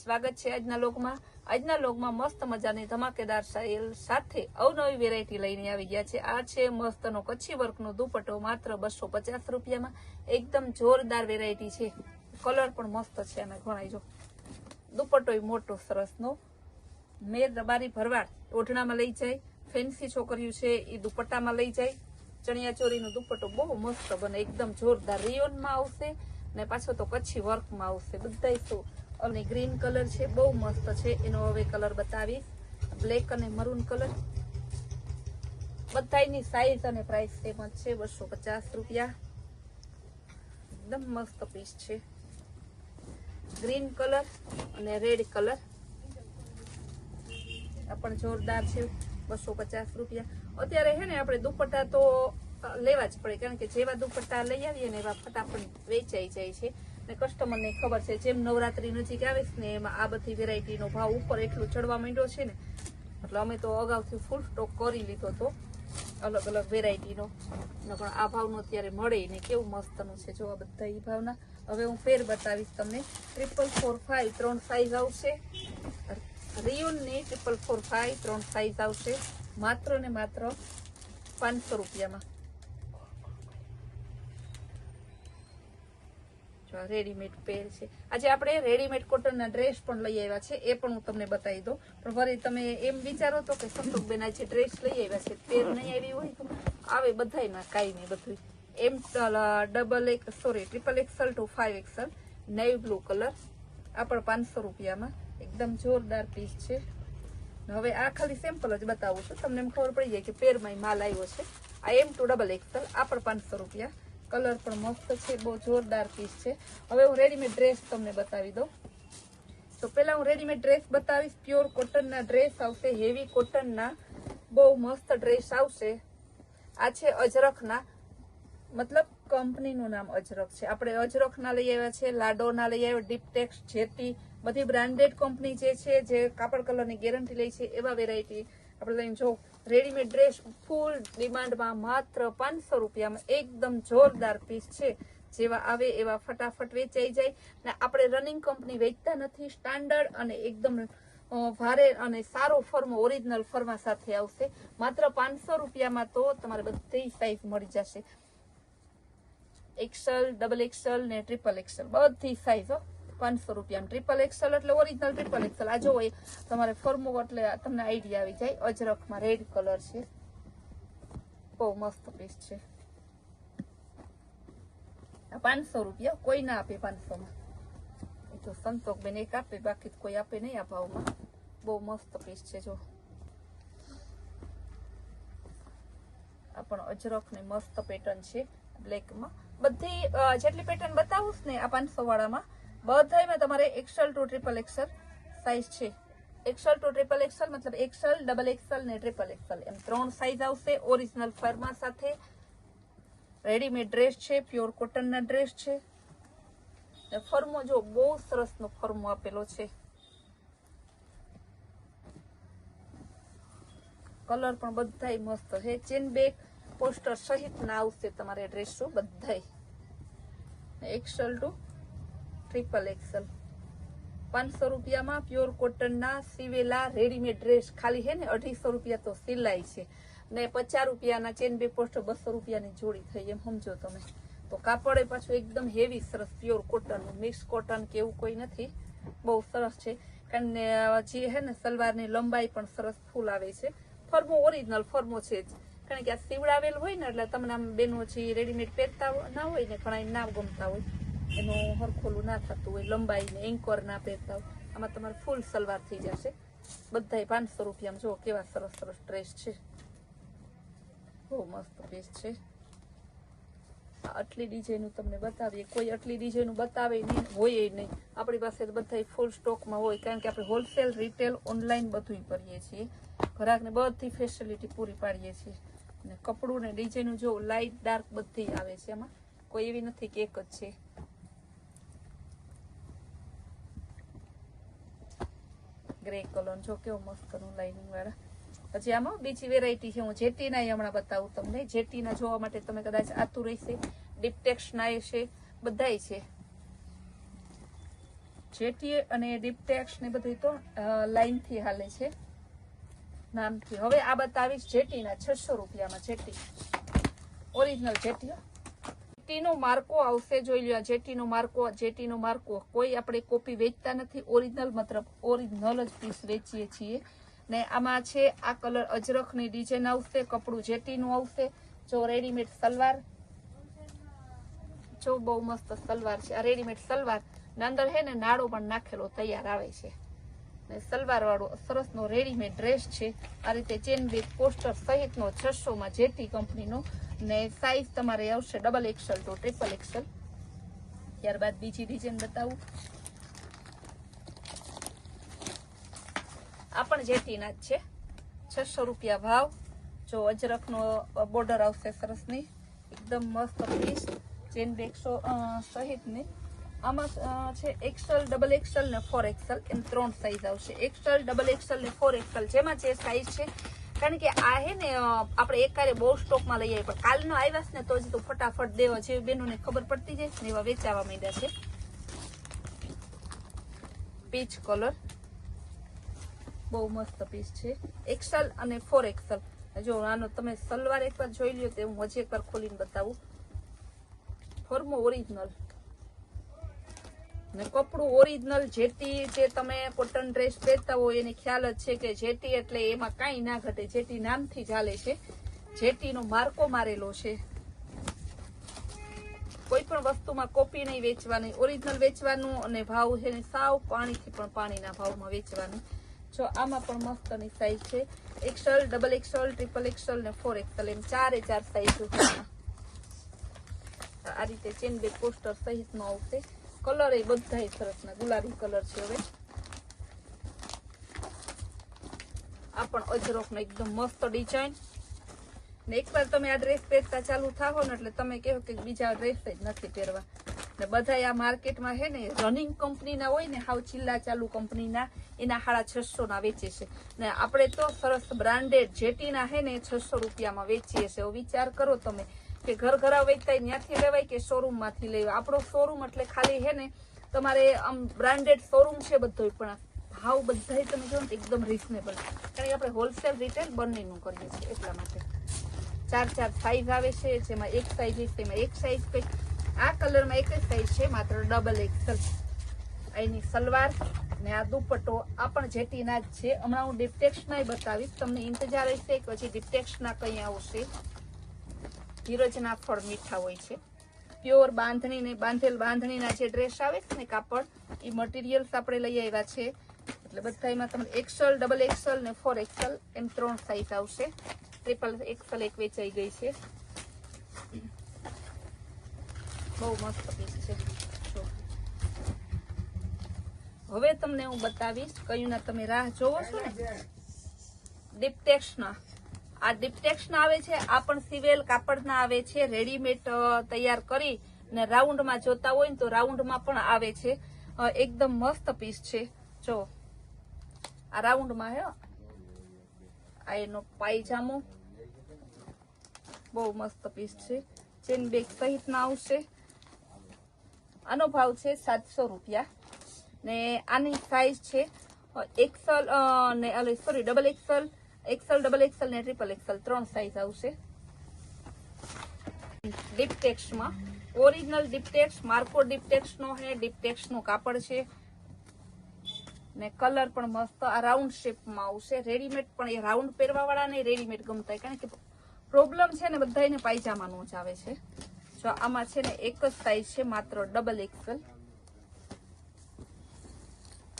સ્વાગત છે આજના લોગમાં મસ્ત મજાની ધમાકેદાર સેલ સાથે અવનવી વેરાયટી લઈને આવી ગયા છે। આ છે મસ્તનો કચ્છી વર્કનો દુપટ્ટો માત્ર 250 રૂપિયામાં। એકદમ જોરદાર વેરાયટી છે, કલર પણ મસ્ત છે અને ઘણા જો દુપટ્ટો મોટો સરસનો મેર રબારી ભરવાડ ઓઢણામાં લઈ જાય, ફેન્સી છોકરીઓ છે એ દુપટ્ટામાં લઈ જાય। ચણિયા ચોરીનો દુપટ્ટો બહુ મસ્ત બને, એકદમ જોરદાર રિયોનમાં આવશે ને પાછો તો કચ્છી વર્કમાં આવશે। બધાય શું અને ગ્રીન કલર છે, બહુ મસ્ત છે। એનો હવે કલર બતાવીશ, બ્લેક અને મરૂન કલર। બધાયની સાઈઝ અને પ્રાઇસ સેમ જ છે, 250 રૂપિયા। એકદમ મસ્ત પીસ છે, ગ્રીન કલર અને રેડ કલર, આ પણ જોરદાર છે, 250 રૂપિયા। અત્યારે છે ને આપણે દુપટ્ટા તો લેવા જ પડે, કારણ કે જેવા દુપટ્ટા લઈ આવીએ ને એવા ફટાફટ વેચાઈ જાય છે ને કસ્ટમરને ખબર છે જેમ નવરાત્રી નજીક આવે છે ને એમાં આ બધી વેરાયટીનો ભાવ ઉપર એટલું ચડવા માંડ્યો છે ને, એટલે અમે તો અગાઉથી ફૂલ સ્ટોક કરી લીધો હતો અલગ અલગ વેરાયટીનો, પણ આ ભાવનો અત્યારે મળે ને કેવું મસ્તનું છે જો આ બધા એ ભાવના। હવે હું ફેર બતાવીશ તમને, 4445 3 સાઈઝ આવશે, રિયોનની 4445 3 સાઈઝ આવશે, માત્ર ને માત્ર 500 રૂપિયામાં। રેડીમેડ પેર છે, આજે આપણે રેડીમેડ કોટનના ડ્રેસ પણ લઈ આવ્યા છે, એ પણ હું તમને બતાવી દઉં। પણ વળી તમે એમ વિચારો તો કે સંતોષબેન આજે ડ્રેસ લઈ આવ્યા છે, પેર નહીં આવી હોય તો આવે બધાયમાં કાંઈ નહીં બધું। M triple XL to 5XL navy blue colour, આ પણ 500 રૂપિયામાં, એકદમ જોરદાર પીસ છે। હવે આ ખાલી સેમ્પલ જ બતાવું છું, તમને એમ ખબર પડી જાય કે પેરમાં માલ આવ્યો છે। આ M2XXL, આ પણ 500 રૂપિયા, કલર પણ મસ્ત છે, બહુ જોરદાર પીસ છે। હવે હું રેડીમેડ ડ્રેસ તમને બતાવી દઉં। તો પહેલા હું રેડીમેડ ડ્રેસ બતાવીશ, પ્યોર કોટનના ડ્રેસ આવશે, હેવી કોટનના બહુ મસ્ત ડ્રેસ આવશે। આ છે અજરખના, મતલબ કંપનીનું નામ અજરખ છે, આપણે અજરખના લઈ આવ્યા છે, લાડોના લઈ આવ્યા, ડીપટેક્સ, જેટી, બધી બ્રાન્ડેડ કંપની જે છે, જે કાપડ કલરની ગેરંટી લે છે એવા વેરાયટી આપણે લઈને જો રેડીમેડ ડ્રેસ ફૂલ ડિમાન્ડમાં માત્ર 500 રૂપિયામાં, એકદમ જોરદાર પીસ છે, જેવા આવે એવા ફટાફટ વેચાઈ જાય ને આપણે રનિંગ કંપની વેચતા નથી, સ્ટાન્ડર્ડ અને એકદમ ભારે અને સારો ફર્મો ઓરિજિનલ ફર્મા સાથે આવશે, માત્ર 500 રૂપિયામાં તો તમારે બધી સાઈઝ મળી જશે, XL, XXL ને XXL બધી સાઈઝ 500 રૂપિયા। XXL એટલે ઓરિજિનલ XXL, આ જો તમારે ફર્મો એટલે તમને આઈડિયા આવી જાય। અજરખમાં રેડ કલર છે, બહુ મસ્ત પીસ છે, 500 રૂપિયા, કોઈ ના આપે 500માં, એ તો સંતોષબેન એક આપે, બાકી કોઈ આપે નહીં આ ભાવમાં, બહુ મસ્ત પીસ છે જો આ પણ અજરખની મસ્ત પેટર્ન છે બ્લેકમાં। બધી જેટલી પેટર્ન બતાવું ને આ 500 વાળામાં બધામાં તમારે XL ટુ XXL સાઈઝ છે, XL ટુ XXL મતલબ XL, XXL ને XXL એમ 3 સાઈઝ આવશે, ઓરિજિનલ ફર્મા સાથે। રેડીમેડ ડ્રેસ છે, પ્યોર કોટનના ડ્રેસ છે, ફર્મો જો બહુ સરસનો ફર્મો આપેલો છે, કલર પણ બધાય મસ્ત છે, ચેન બેગ પોસ્ટર સહિત ના આવશે તમારે ડ્રેસો બધાય। XL ટુ XXL 500 રૂપિયામાં પ્યોર કોટનના સીવેલા રેડીમેડ ડ્રેસ, ખાલી છે ને 250 રૂપિયા તો સિલાઈ છે ને 50 રૂપિયાના ચેન બે પોસ્ટર 200 રૂપિયાની જોડી થઈ, એમ સમજો તમે। તો કાપડ પાછું એકદમ હેવી સરસ પ્યોર કોટન, મિક્સ કોટન કે એવું કોઈ નથી, બહુ સરસ છે। કારણ જે છે ને સલવારની લંબાઈ પણ સરસ ફૂલ આવે છે, ફર્મો ઓરિજિનલ ફર્મો છે જ, કારણ કે આ સીવડાવેલ હોય ને એટલે તમને આમ બેનો જે રેડીમેડ પહેરતા ના હોય ને ઘણા ના ગમતા હોય, એનું હરખોલું ના થતું હોય, લંબાઈ ને એન્કર ના પહેરતા હોય, આમાં તમારે ફૂલ સલવાર થઈ જશે બધાય 500 રૂપિયામાં। જો કેવા સરસ સરસ ડ્રેસ છે, બહુ મસ્ત પીસ છે। આટલી ડિઝાઇન તમને બતાવીએ, કોઈ આટલી ડિઝાઇન બતાવે નહીં, હોય નહીં, આપણી પાસે બધા ફૂલ સ્ટોકમાં હોય, કારણ કે આપણે હોલસેલ, રિટેલ, ઓનલાઈન બધું કરીએ છીએ, ગ્રાહકને બધી ફેસિલિટી પૂરી પાડીએ છીએ। અને કપડું ને ડિઝાઇન જો લાઇટ ડાર્ક બધી આવે છે, એમાં કોઈ એવી નથી કે એક જ છે। ગ્રે કલર જો કેવો મસ્તનું લાઇનિંગ વાળા। પછી આમાં બીજી વેરાયટી છે, હું જેટીના હમણાં બતાવું તમને। જેટીના જોવા માટે તમે કદાચ આતુર રહેશે, ડીપટેક્સના છે, બધાય છે, જેટી અને ડિપ્ટેક્સ ને બધી તો લાઈન થી હાલે છે નામથી. હવે આ બતાવીશ જેટીના 600 રૂપિયામાં. JT original JT. જેટીનો માર્કો આવશે, જોઈ લો. જેટીનો માર્કો કોઈ આપણે કોપી વેચતા નથી, ઓરિજિનલ મતલબ ઓરિજિનલ જ પીસ વેચીએ છીએ. ને આમાં છે આ કલર અજરખની ડિઝાઇન આવશે, કપડું જેટીનું આવશે. જો રેડીમેડ સલવાર, જો બહુ મસ્ત સલવાર છે આ રેડીમેડ સલવાર ને અંદર હે ને નાડો પણ નાખેલો તૈયાર આવે છે. ને સલવાર વાળો સરસનો રેડીમેડ ડ્રેસ છે. આ રીતે ચેન બેગ પોસ્ટર સહિતનો 600 માં જેટી કંપનીનો. ને સાઈઝ તમારે આવશે XXL to XXL. ત્યારબાદ બીજી ડિઝાઇન બતાવું. આ પણ જેટીના જ છે, 600 રૂપિયા ભાવ. જો અજરખનો બોર્ડર આવશે સરસની, એકદમ મસ્ત પીસ, ચેન બેગ સહિતની. આમાં છે XL, XXL ને 4XL એમ 3 સાઈઝ આવશે. XL, XXL ને 4XL જેમાં જે સાઈઝ છે. કારણ કે આ હે ને આપણે એકારે બહુ સ્ટોકમાં લઈ આવીએ, પણ કાલનો આવ્યા ને તો જ તો ફટાફટ દેવા જેવી બેનોને ખબર પડતી જાય ને એવા વેચાવા માંડ્યા છે. પીચ કલર બહુ મસ્ત પીસ છે. XL અને 4XL. જો આનો તમે સલવાર એકવાર જોઈ લ્યો તો હું હજી એકવાર ખોલીને બતાવું. ફોર્મો ઓરિજિનલ ને કપડું ઓરિજિનલ. જેટી જે તમે કોટન ડ્રેસ પહેરતા હોય એને ખ્યાલ જ છે કે જેટી એટલે એમાં કાંઈ ના ઘટે. જેટી નામથી ચાલે છે. જેટીનો માર્કો મારેલો છે. કોઈ પણ વસ્તુમાં કોપી નહીં વેચવાની, ઓરિજિનલ વેચવાનું. અને ભાવ છે ને સાવ પાણીથી પણ પાણીના ભાવમાં વેચવાનું. જો આમાં પણ મસ્તની સાઈઝ છે. XL, XXL, XXL ને 4XL એમ 4 સાઈઝ. આ રીતે ચેન બેગ પોસ્ટર સહિતનો આવશે. કલર એ બધા સરસના ગુલાબી કલર છે. હવે આ પણ અજરખનો એકદમ મસ્ત ડિઝાઇન. ને એકવાર તમે આ ડ્રેસ પહેરતા ચાલુ થાઓ ને એટલે તમે કહો કે બીજા ડ્રેસ જ નથી પહેરવા. ને બધા આ માર્કેટમાં હે ને રનિંગ કંપનીના હોય ને, હાવ ચિલ્લા ચાલુ કંપનીના, એના 650 ના વેચે છે. ને આપણે તો સરસ બ્રાન્ડેડ જેટીના હે ને 600 રૂપિયામાં વેચીએ છીએ. વિચાર કરો તમે કે ઘર વેચતા ત્યાંથી લેવાય કે શોરૂમ માંથી લેવાય. આપણો શોરૂમ એટલે ખાલી હે ને તમારે આમ બ્રાન્ડેડ શોરૂમ છે બધો, પણ ભાવ બધા તમે જો ને એકદમ રીઝનેબલ. કારણ કે આપણે હોલસેલ રિટેલ બંનેનું કરીએ છીએ એટલા માટે. 4 સાઈઝ આવે છે, જેમાં એક સાઈઝ છે, એમાં એક સાઈઝ કઈ આ કલરમાં એક જ સાઈઝ છે, માત્ર XXL. અહીંની સલવાર ને આ દુપટ્ટો આ પણ જેટીના જ છે. હમણાં હું ડિપ્ટેક્સના બતાવીશ તમને. ઇંતજાર હશે કે પછી ડિપ્ટેક્સના કઈ આવશે. ધીરજના ફળ મીઠા હોય છે. પ્યોર બાંધણી ને બાંધણીના જે ડ્રેસ આવે છે ને કાપડ, એ મટીરિયલ્સ આપણે લઈ આવ્યા છે. એટલે બધામાં તમને XL, XXL ને 4XL એમ 3 સાઈઝ આવશે. XXL એક વેચાઈ ગઈ છે. બહુ મસ્ત પીસ છે. હવે તમને હું બતાવીશ કયુંના તમે રાહ જોવો છો ને. ડિપ્ટેક્સના. આ ડિપ્ટેક્સના આવે છે. આ પણ સિવેલ કાપડના આવે છે. રેડીમેડ તૈયાર કરી ને રાઉન્ડમાં જોતા હોય ને તો રાઉન્ડમાં પણ આવે છે. એકદમ મસ્ત પીસ છે. જો આ રાઉન્ડમાં હે. આ એનો પાયજામો બહુ મસ્ત પીસ છે. ચેન બેગ સહિતના આવશે. આનો ભાવ છે 700 રૂપિયા. ને આની સાઈઝ છે XL ને સોરી XXL, XXL ને XXL 3 સાઈઝ આવશે. ડિપ્ટેક્સમાં ઓરિજિનલ ડિપ્ટેક્સ, માર્કો ડિપ્ટેક્સનો હે. ડિપ્ટેક્સનું કાપડ છે ને કલર પણ મસ્ત. આ રાઉન્ડ શેપમાં આવશે. રેડીમેડ પણ એ રાઉન્ડ પહેરવા વાળા ને રેડીમેડ ગમતા, કારણ કે પ્રોબ્લેમ છે ને બધાને પાયજામાનો જ આવે છે. જો આમાં છે ને એક જ સાઈઝ છે, માત્ર XXL.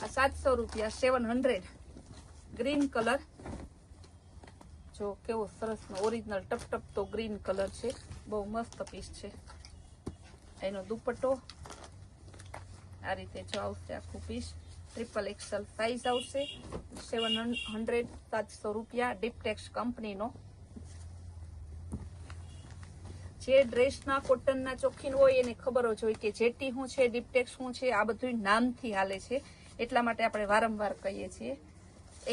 આ 700 રૂપિયા, 700. ગ્રીન કલર જો કેવો સરસનો ઓરિજિનલ ટપટપતો ગ્રીન કલર છે. બહુ મસ્ત પીસ છે. એનો દુપટ્ટો આ રીતે જો આવશે આખું પીસ. XXL સાઈઝ આવશે. 700 રૂપિયા. ડિપ્ટેક્સ કંપનીનો. જે ડ્રેસના કોટનના ચોખીન હોય એને ખબર જ હોય કે જેટી શું છે, ડિપ્ટેક્સ શું છે. આ બધું નામથી હાલે છે, એટલા માટે આપણે વારંવાર કહીએ છીએ.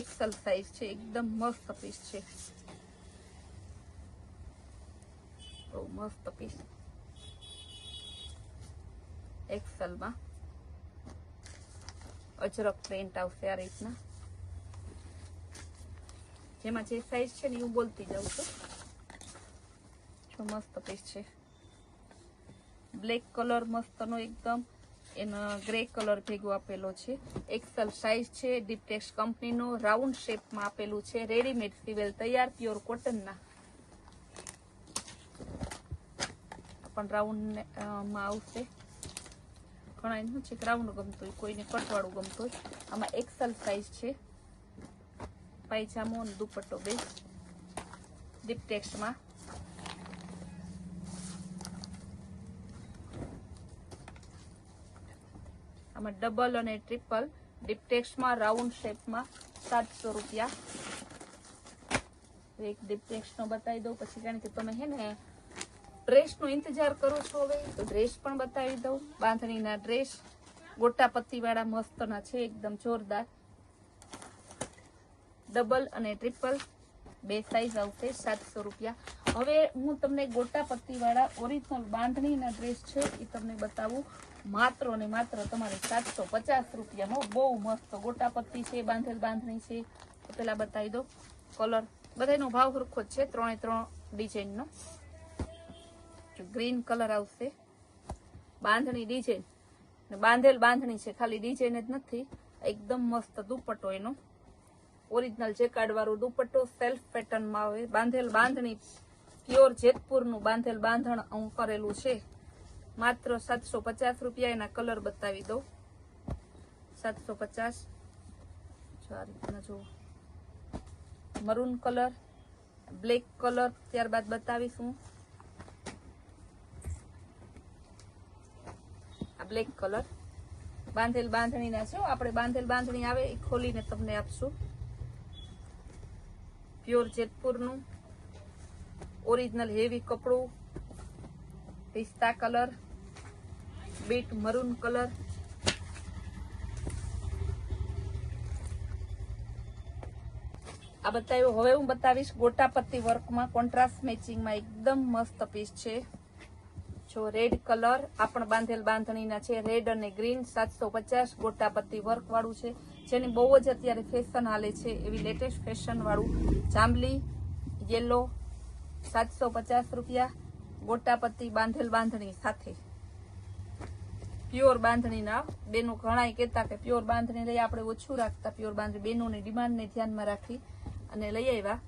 XL સાઈઝ છે. એકદમ મસ્ત પીસ છે. બહુ મસ્ત પીસ. XL માં અજરક પ્રિન્ટ આવશે આ રીતના, જેમાં જે સાઈઝ છે ને હું બોલતી જાઉં છું. જો મસ્ત પીસ છે, બ્લેક કલર મસ્તનો એકદમ, એનો ગ્રે કલર ભેગો આપેલો છે. એક્સેલ સાઈઝ છે, ડિપ્ટેક્સ કંપનીનો, રાઉન્ડ શેપમાં આપેલું છે. રેડીમેડ સિવેલ તૈયાર, પ્યોર કોટનના. પણ રાઉન્ડ માં આવશે. ઘણા શું છે રાઉન્ડ ગમતું હોય, કોઈને કટવાળું ગમતું હોય. આમાં એક્સેલ સાઈઝ છે. પાયજામો અને દુપટ્ટો બે ડિપ્ટેક્સમાં. આમાં ડબલ અને ટ્રિપલ ડિપ્ટેક્સમાં રાઉન્ડ શેપમાં 700 રૂપિયા. એક ડિપ્ટેક્સનો બતાવી દઉં પછી, કારણ કે તમે હે ને ડ્રેસનો ઇંતજાર કરો છો હવે, તો ડ્રેસ પણ બતાવી દઉં. બાંધણીના ડ્રેસ ગોટા પત્તીવાળા મસ્તના છે, એકદમ જોરદાર. ડબલ અને ટ્રિપલ બે સાઈઝ આવશે, 700 રૂપિયા. હવે હું તમને ગોટા પત્તીવાળા ઓરિજિનલ બાંધણીના ડ્રેસ છે એ તમને બતાવું. માત્ર ને માત્ર તમારે 750 રૂપિયામાં બહુ મસ્ત ગોટા પત્તી છે, બાંધેલ બાંધણી છે. તો પેલા બતાવી દો. કલર બધાનો ભાવ સરખો જ છે, 3 ડિઝાઇનનો. ગ્રીન કલર આવશે, બાંધણી ડિઝાઇન બાંધેલ બાંધણી છે, ખાલી ડિઝાઇન જ નથી. એકદમ મસ્ત દુપટ્ટો એનો, ઓરિજિનલ જેકાર્ડ વાળું દુપટ્ટો, સેલ્ફ પેટર્નમાં આવે. બાંધેલ બાંધણી પ્યોર જેતપુરનું બાંધેલ બાંધણ હું કરેલું છે. માત્ર 750 રૂપિયા. એના કલર બતાવી દો. 750. જો આ રીતના જુઓ, મરૂન કલર, બ્લેક કલર ત્યારબાદ બતાવીશું. આ બ્લેક કલર બાંધેલ બાંધણીના છે. આપણે બાંધેલ બાંધણી આવે એ ખોલીને તમને આપશું. પ્યોર જેતપુરનું ઓરિજિનલ હેવી કપડું, પિસ્તા કલર, બીટ મરૂન કલર. આ બતાવ્યું. હવે હું બતાવીશ ગોટાપત્તી વર્કમાં કોન્ટ્રાસ્ટ મેચિંગમાં એકદમ મસ્ત પીસ છે. જો રેડ કલર, આ પણ બાંધેલ બાંધણીના છે, રેડ અને ગ્રીન. 750 ગોટાપત્તી વર્ક વાળું છે, જેની બહુ જ અત્યારે ફેશન હાલે છે, એવી લેટેસ્ટ ફેશન વાળું. જાંબલી યેલો 750 રૂપિયા. ગોટાપત્તી બાંધેલ બાંધણી સાથે પ્યોર બાંધણીના. બેનો ઘણા કહેતા કે પ્યોર બાંધણી લઈ, આપણે ઓછું રાખતા પ્યોર બાંધણી. બેનોની ડિમાન્ડને ધ્યાનમાં રાખી અને લઈ આવ્યા.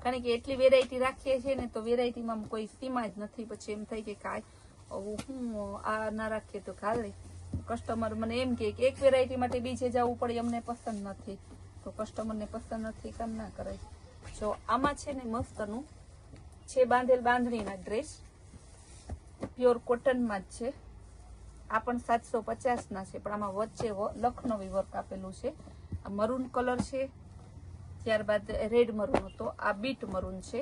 કારણ કે એટલી વેરાયટી રાખીએ છીએ ને, તો વેરાયટીમાં કોઈ સીમા જ નથી. પછી એમ થાય કે કાંઈ હું આ ના રાખીએ તો ઘાલે. કસ્ટમર મને એમ કે એક વેરાયટી માટે બીજે જવું પડે, અમને પસંદ નથી. તો કસ્ટમરને પસંદ નથી, કામ ના કરાય. જો આમાં છે ને મસ્તનું છે બાંધેલ બાંધણીના ડ્રેસ, પ્યોર કોટનમાં જ છે. આ પણ 750 છે, પણ આમાં વચ્ચે લખનવી વર્ક આપેલું છે. આ મરૂન કલર છે, ત્યારબાદ રેડ મરૂન હતો, આ બીટ મરૂન છે.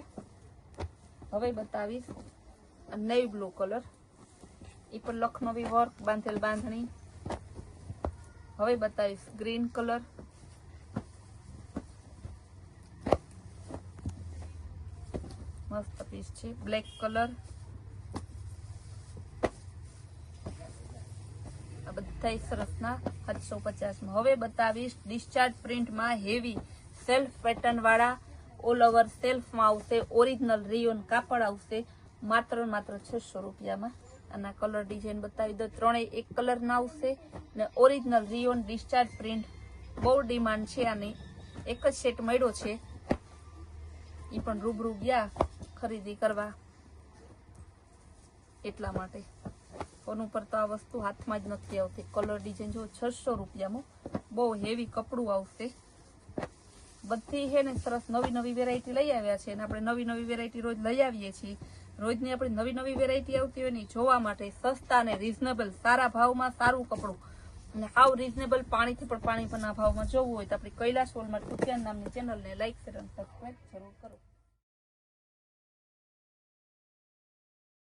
હવે બતાવીશ નેવી બ્લુ કલર, એ પણ લખનવી વર્ક બાંધેલ બાંધણી. હવે બતાવીશ ગ્રીન કલર, મસ્ત પીસ છે. બ્લેક કલર, આ બધા સરસના 750માં. હવે બતાવીશ ડિસ્ચાર્જ પ્રિન્ટમાં હેવી સેલ્ફ પેટર્ન વાળા, ઓલ ઓવર સેલ્ફમાં આવશે. ઓરિજિનલ રિયોન કાપડ આવશે, માત્ર 600 રૂપિયામાં. આના કલર ડિઝાઇન બતાવી દો. ત્રણેય એક કલર ના આવશે ને ઓરિજિનલ રિયોન ડિસ્ચાર્જ પ્રિન્ટ. બહુ ડિમાન્ડ છે આની. એક જ સેટ મળ્યો છે, એ પણ રૂબરૂ ગયા ખરીદી કરવા એટલા માટે. ફોન ઉપર તો આ વસ્તુ હાથમાં જ નથી આવતી. કલર ડિઝાઇન જો 600 રૂપિયામાં બહુ હેવી કપડું આવશે. બધી છે ને સરસ નવી નવી વેરાયટી લઈ આવ્યા છે, અને આપણે નવી નવી વેરાયટી રોજ લઈ આવીએ છીએ. રોજની આપણી નવી નવી વેરાયટી આવતી હોય ને જોવા માટે સસ્તા અને રીઝનેબલ, સારા ભાવમાં સારું કપડું, અને આવ રીઝનેબલ પાણીથી પણ પાણી પરના ભાવમાં જોવું હોય તો આપણી કૈલાસ વોલમાર્ટ કુતિયાન નામની ચેનલને લાઈક, શેર અને સબસ્ક્રાઈબ જરૂર કરો.